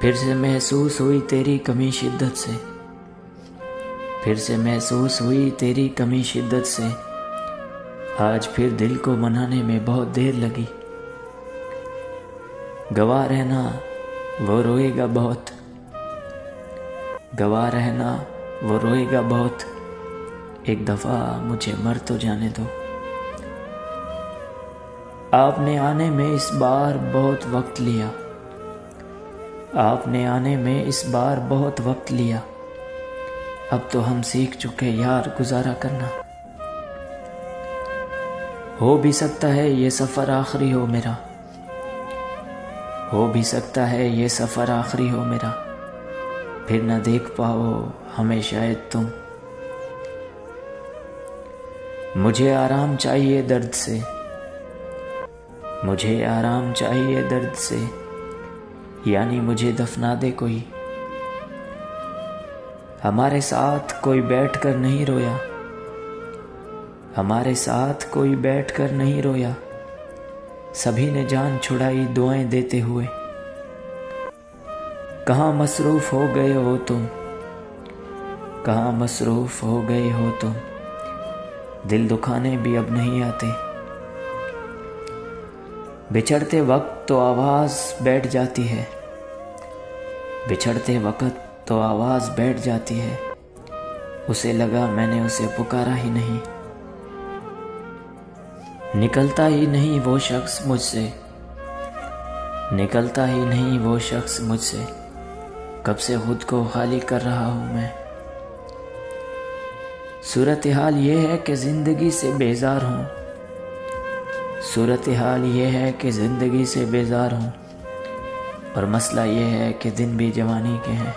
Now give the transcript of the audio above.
फिर से महसूस हुई तेरी कमी शिद्दत से, फिर से महसूस हुई तेरी कमी शिद्दत से। आज फिर दिल को मनाने में बहुत देर लगी। गवाह रहना वो रोएगा बहुत, गवाह रहना वो रोएगा बहुत। एक दफ़ा मुझे मर तो जाने दो। आपने आने में इस बार बहुत वक्त लिया, आपने आने में इस बार बहुत वक्त लिया। अब तो हम सीख चुके यार गुजारा करना। हो भी सकता है ये सफ़र आखिरी हो मेरा, हो भी सकता है ये सफ़र आखिरी हो मेरा। फिर न देख पाओ हमें शायद तुम। मुझे आराम चाहिए दर्द से, मुझे आराम चाहिए दर्द से। यानी मुझे दफना दे कोई। हमारे साथ कोई बैठ कर नहीं रोया, हमारे साथ कोई बैठ कर नहीं रोया। सभी ने जान छुड़ाई दुआएं देते हुए। कहाँ मसरूफ हो गए हो तुम, कहाँ मसरूफ हो गए हो तुम। दिल दुखाने भी अब नहीं आते। बिछड़ते वक्त तो आवाज़ बैठ जाती है, बिछड़ते वक्त तो आवाज़ बैठ जाती है। उसे लगा मैंने उसे पुकारा ही नहीं। निकलता ही नहीं वो शख्स मुझसे, निकलता ही नहीं वो शख्स मुझसे। कब से खुद को खाली कर रहा हूँ मैं। सूरत हाल ये है कि ज़िंदगी से बेजार हूँ, सूरत हाल ये है कि ज़िंदगी से बेजार हूँ। और मसला ये है कि दिन भी जवानी के हैं।